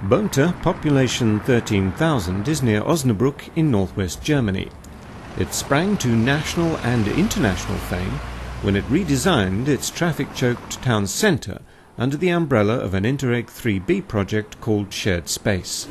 Boemte, population 13,000, is near Osnabrück in northwest Germany. It sprang to national and international fame when it redesigned its traffic-choked town centre under the umbrella of an Interreg III project called Shared Space.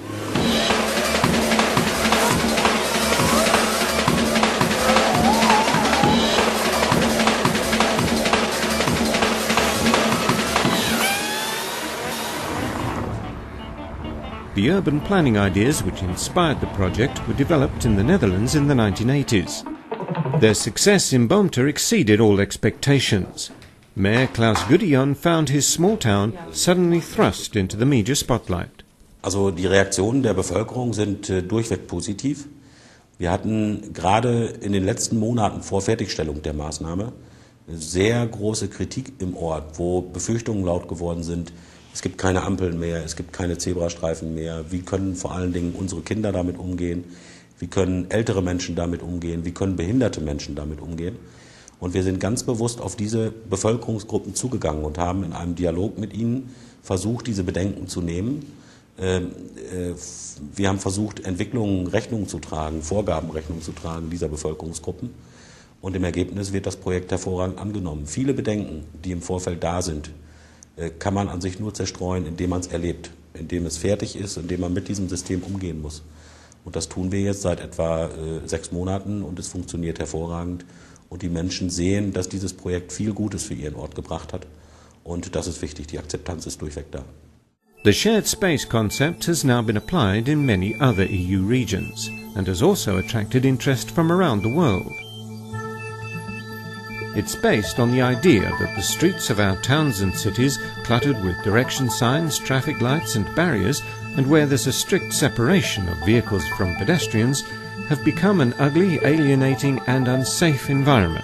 The urban planning ideas which inspired the project were developed in the Netherlands in the 1980s. Their success in Boemte exceeded all expectations. Mayor Klaus Gudjon found his small town suddenly thrust into the media spotlight. Also die Reaktionen der Bevölkerung sind durchweg positiv. Wir hatten gerade in den letzten Monaten vor Fertigstellung der Maßnahme sehr große Kritik im Ort, wo Befürchtungen laut geworden sind. Es gibt keine Ampeln mehr, es gibt keine Zebrastreifen mehr. Wie können vor allen Dingen unsere Kinder damit umgehen? Wie können ältere Menschen damit umgehen? Wie können behinderte Menschen damit umgehen? Und wir sind ganz bewusst auf diese Bevölkerungsgruppen zugegangen und haben in einem Dialog mit ihnen versucht, diese Bedenken zu nehmen. Wir haben versucht, Entwicklungen Rechnung zu tragen, Vorgaben Rechnung zu tragen dieser Bevölkerungsgruppen. Und im Ergebnis wird das Projekt hervorragend angenommen. Viele Bedenken, die im Vorfeld da sind, kann man an sich nur zerstreuen, indem man es erlebt, indem es fertig ist, indem man mit diesem System umgehen muss. Und das tun wir jetzt seit etwa 6 Monaten und es funktioniert hervorragend. Und die Menschen sehen, dass dieses Projekt viel Gutes für ihren Ort gebracht hat. Und das ist wichtig, die Akzeptanz ist durchweg da. The shared space concept has now been applied in many other EU regions and has also attracted interest from around the world. It's based on the idea that the streets of our towns and cities, cluttered with direction signs, traffic lights and barriers, and where there's a strict separation of vehicles from pedestrians, have become an ugly, alienating and unsafe environment.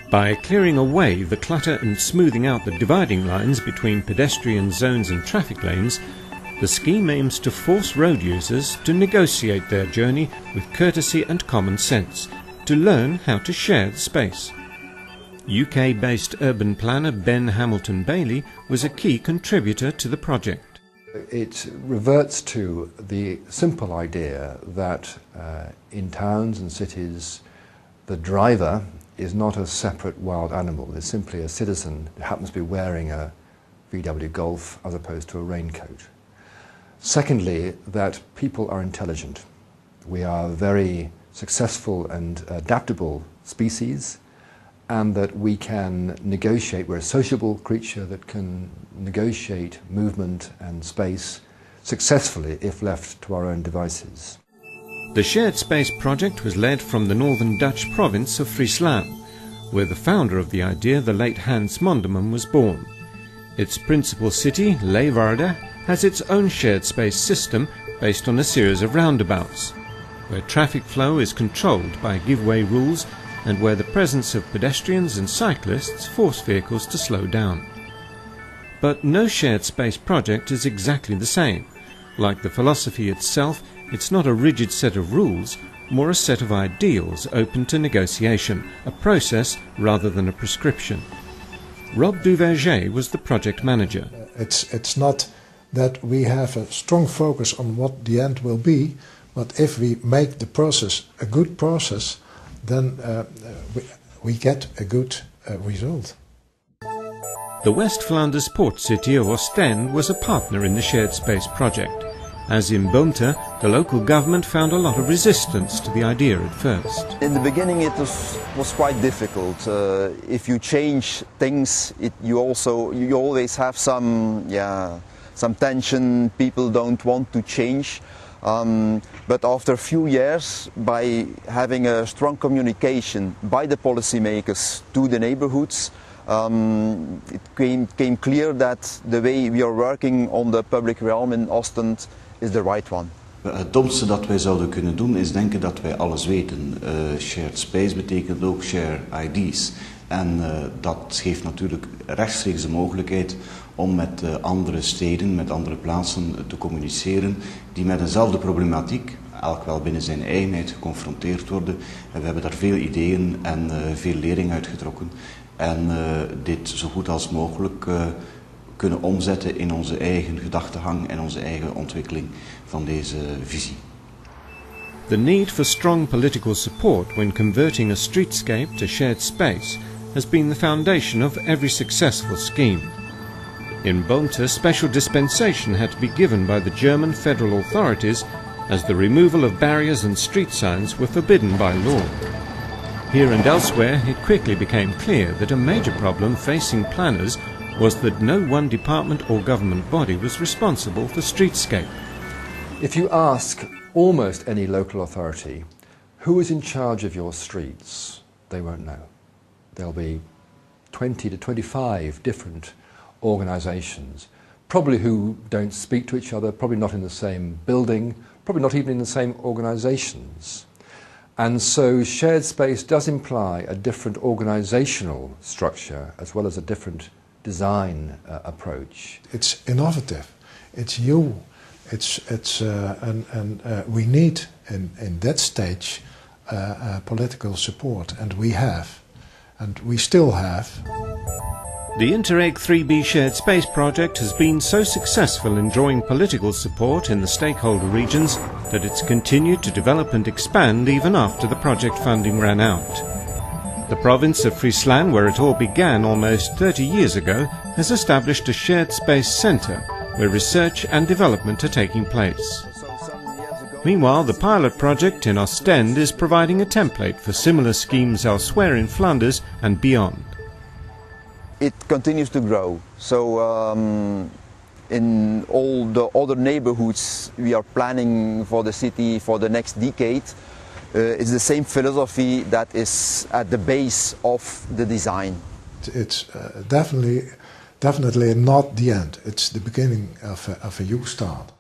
By clearing away the clutter and smoothing out the dividing lines between pedestrian zones and traffic lanes, the scheme aims to force road users to negotiate their journey with courtesy and common sense, to learn how to share the space. UK-based urban planner Ben Hamilton Bailey was a key contributor to the project. It reverts to the simple idea that in towns and cities the driver is not a separate wild animal. They're simply a citizen who happens to be wearing a VW Golf as opposed to a raincoat. Secondly, that people are intelligent. We are a very successful and adaptable species, and that we can negotiate. We're a sociable creature that can negotiate movement and space successfully if left to our own devices. The Shared Space project was led from the northern Dutch province of Friesland, where the founder of the idea, the late Hans Mondeman, was born. Its principal city, Leeuwarden, has its own shared space system based on a series of roundabouts, where traffic flow is controlled by give-way rules and where the presence of pedestrians and cyclists force vehicles to slow down. But no shared space project is exactly the same. Like the philosophy itself, it's not a rigid set of rules, more a set of ideals open to negotiation, a process rather than a prescription. Rob Duverger was the project manager. It's not that we have a strong focus on what the end will be, but if we make the process a good process, then we get a good result. The West Flanders port city of Ostend was a partner in the Shared Space project. As in Boemte, the local government found a lot of resistance to the idea at first. In the beginning it was quite difficult. If you change things, you always have some tension. People don't want to change. But after a few years, by having a strong communication by the policymakers to the neighborhoods, it became clear that the way we are working on the public realm in Ostend is the right one. Het domste dat wij zouden kunnen doen is denken dat wij alles weten. Shared space betekent ook share IDs. En dat geeft natuurlijk rechtstreeks de mogelijkheid om met andere steden, met andere plaatsen te communiceren die met eenzelfde problematiek, elk wel binnen zijn eigenheid, geconfronteerd worden. En we hebben daar veel ideeën en veel lering uitgetrokken. En dit zo goed als mogelijk kunnen omzetten in onze eigen gedachtegang en onze eigen ontwikkeling van deze visie. The need for strong political support when converting a streetscape to shared space has been the foundation of every successful scheme. In Bonte, special dispensation had to be given by the German federal authorities as the removal of barriers and street signs were forbidden by law. Here and elsewhere, it quickly became clear that a major problem facing planners was that no one department or government body was responsible for streetscape. If you ask almost any local authority, who is in charge of your streets, they won't know. There'll be 20 to 25 different organisations, probably who don't speak to each other, probably not in the same building, probably not even in the same organisations. And so shared space does imply a different organisational structure as well as a different design approach. It's innovative, it's new, we need in that stage political support, and we have, and we still have. The Interreg III shared space project has been so successful in drawing political support in the stakeholder regions that it's continued to develop and expand even after the project funding ran out. The province of Friesland, where it all began almost 30 years ago, has established a shared space centre where research and development are taking place. Meanwhile, the pilot project in Ostend is providing a template for similar schemes elsewhere in Flanders and beyond. It continues to grow. So in all the other neighborhoods we are planning for the city for the next decade, it's the same philosophy that is at the base of the design. It's definitely not the end. It's the beginning of a new start.